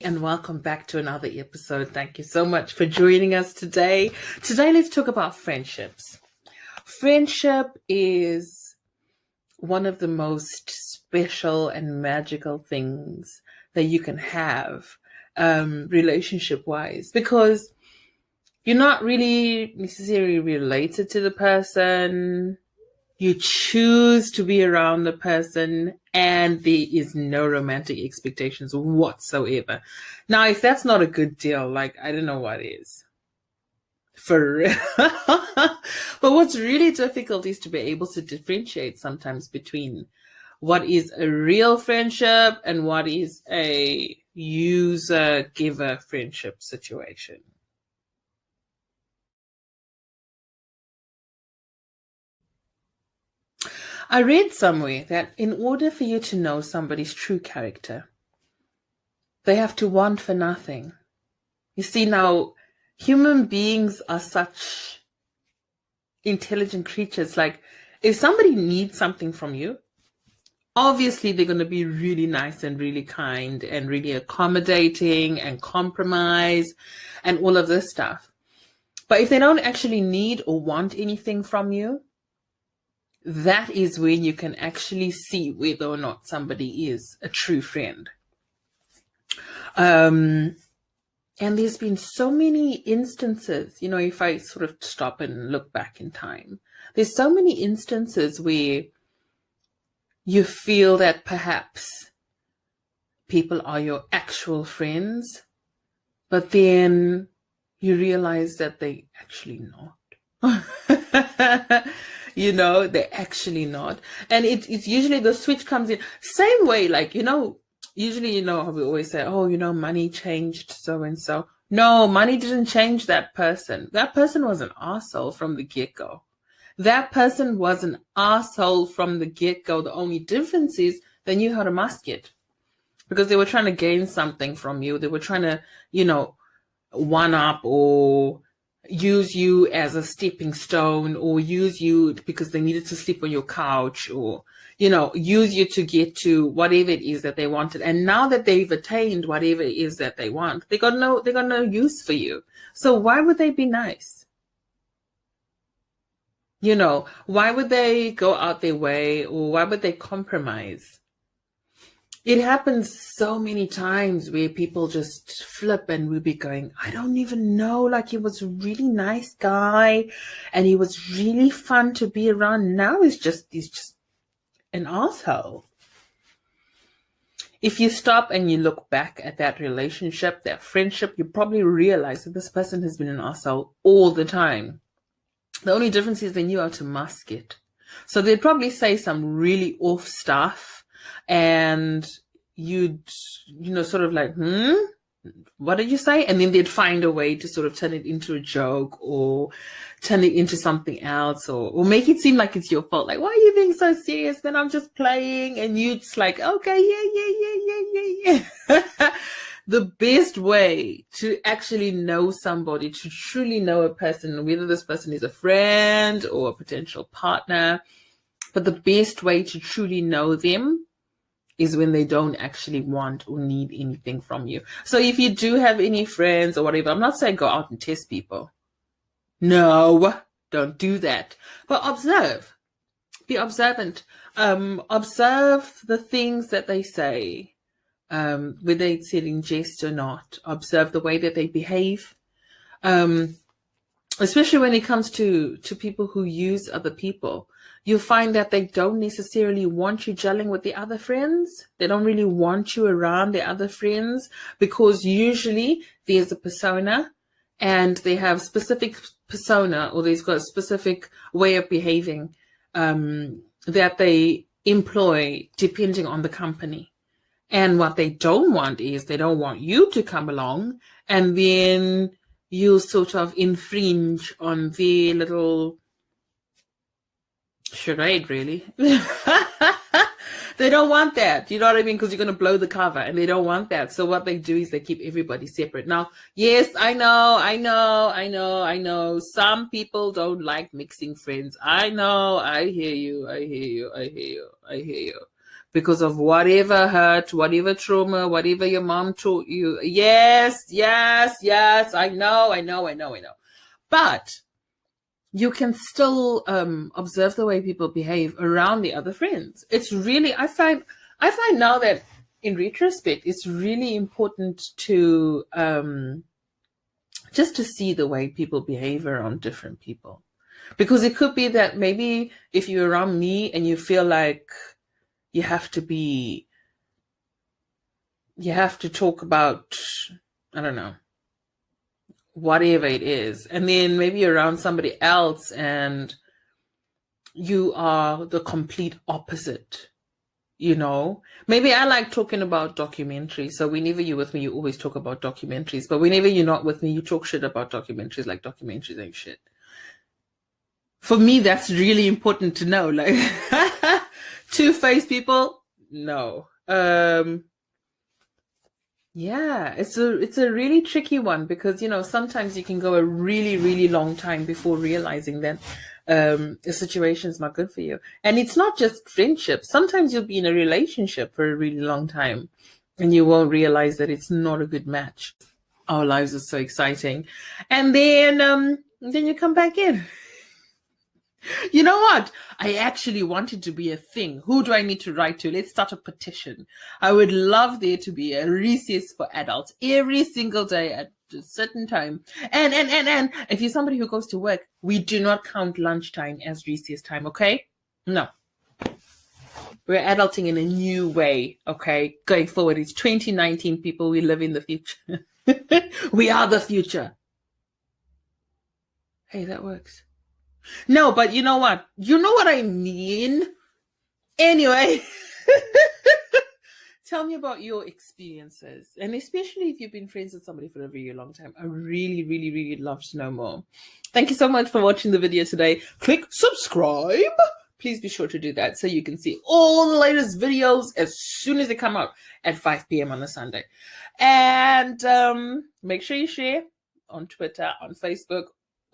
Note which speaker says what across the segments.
Speaker 1: And welcome back to another episode. Thank you so much for joining us today. Today, let's talk about friendships. Friendship is one of the most special and magical things that you can have, relationship-wise, because you're not really necessarily related to the person. You choose to be around the person, and there is no romantic expectations whatsoever. Now, if that's not a good deal, like, I don't know what is. For real. But what's really difficult is to be able to differentiate sometimes between what is a real friendship and what is a user-giver friendship situation. I read somewhere that in order for you to know somebody's true character, they have to want for nothing. You see, now, human beings are such intelligent creatures. Like, if somebody needs something from you, obviously they're going to be really nice and really kind and really accommodating and compromise and all of this stuff. But if they don't actually need or want anything from you, that is when you can actually see whether or not somebody is a true friend. And there's been so many instances, if I sort of stop and look back in time, there's so many instances where you feel that perhaps people are your actual friends, but then you realize that they actually not. They're actually not. And it's usually the switch comes in. Same way, like, usually, how we always say, oh, money changed so and so. No, money didn't change that person. That person was an arsehole from the get-go. That person was an arsehole from the get-go. The only difference is they knew how to mask it because they were trying to gain something from you. They were trying to, one up or use you as a stepping stone, or use you because they needed to sleep on your couch, or use you to get to whatever it is that they wanted. And now that they've attained whatever it is that they want, they got no use for you. So why would they be nice? Why would they go out their way, or why would they compromise? It happens so many times where people just flip and we'll be going, I don't even know, like, he was a really nice guy and he was really fun to be around. Now he's just an asshole. If you stop and you look back at that relationship, that friendship, you probably realize that this person has been an asshole all the time. The only difference is they knew how to mask it. So they'd probably say some really off stuff, and you'd, sort of like, what did you say? And then they'd find a way to sort of turn it into a joke, or turn it into something else, or make it seem like it's your fault. Like, why are you being so serious? Man, I'm just playing. And you just like, okay, yeah. The best way to actually know somebody, to truly know a person, whether this person is a friend or a potential partner, but the best way to truly know them is when they don't actually want or need anything from you. So if you do have any friends or whatever, I'm not saying go out and test people. No, don't do that. But observe. Be observant. Observe the things that they say. Whether it's said in jest or not. Observe the way that they behave. Especially when it comes to people who use other people. You'll find that they don't necessarily want you gelling with the other friends. They don't really want you around their other friends, because usually there's a persona and they have specific persona, or they've got a specific way of behaving that they employ depending on the company. And what they don't want is they don't want you to come along and then you sort of infringe on their little charade, really. They don't want that. You know what I mean? Because you're going to blow the cover, and they don't want that. So what they do is they keep everybody separate. Now, yes, I know. Some people don't like mixing friends. I know. I hear you. because of whatever hurt, whatever trauma, whatever your mom taught you. Yes, I know. But you can still observe the way people behave around the other friends. It's really, I find now that in retrospect, it's really important to just to see the way people behave around different people. Because it could be that maybe if you're around me and you feel like you have to talk about, I don't know, whatever it is, and then maybe you're around somebody else and you are the complete opposite. Maybe I like talking about documentaries. So whenever you're with me, you always talk about documentaries. But whenever you're not with me, you talk shit about documentaries, like documentaries ain't shit. For me, that's really important to know. Like, two-faced people, no. Yeah, it's a really tricky one because, sometimes you can go a really, really long time before realizing that the situation is not good for you. And it's not just friendship. Sometimes you'll be in a relationship for a really long time and you won't realize that it's not a good match. Our lives are so exciting. And then you come back in. You know what? I actually want it to be a thing. Who do I need to write to? Let's start a petition. I would love there to be a recess for adults every single day at a certain time. And if you're somebody who goes to work, we do not count lunchtime as recess time, okay? No. We're adulting in a new way, okay? Going forward, it's 2019, people. We live in the future. We are the future. Hey, that works. No, but you know what? You know what I mean? Anyway, tell me about your experiences. And especially if you've been friends with somebody for a very long time. I really, really, really love to know more. Thank you so much for watching the video today. Click subscribe. Please be sure to do that so you can see all the latest videos as soon as they come out at 5 p.m. on a Sunday. And make sure you share on Twitter, on Facebook,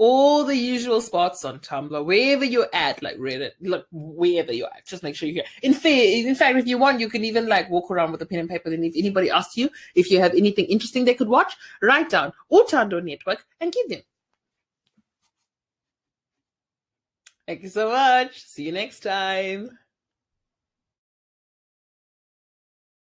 Speaker 1: all the usual spots on Tumblr, wherever you're at, like Reddit, look, wherever you're at, just make sure you're here. In fact, if you want, you can even like walk around with a pen and paper. Then if anybody asks you if you have anything interesting they could watch, write down Uthando Network and give them. Thank you so much. See you next time.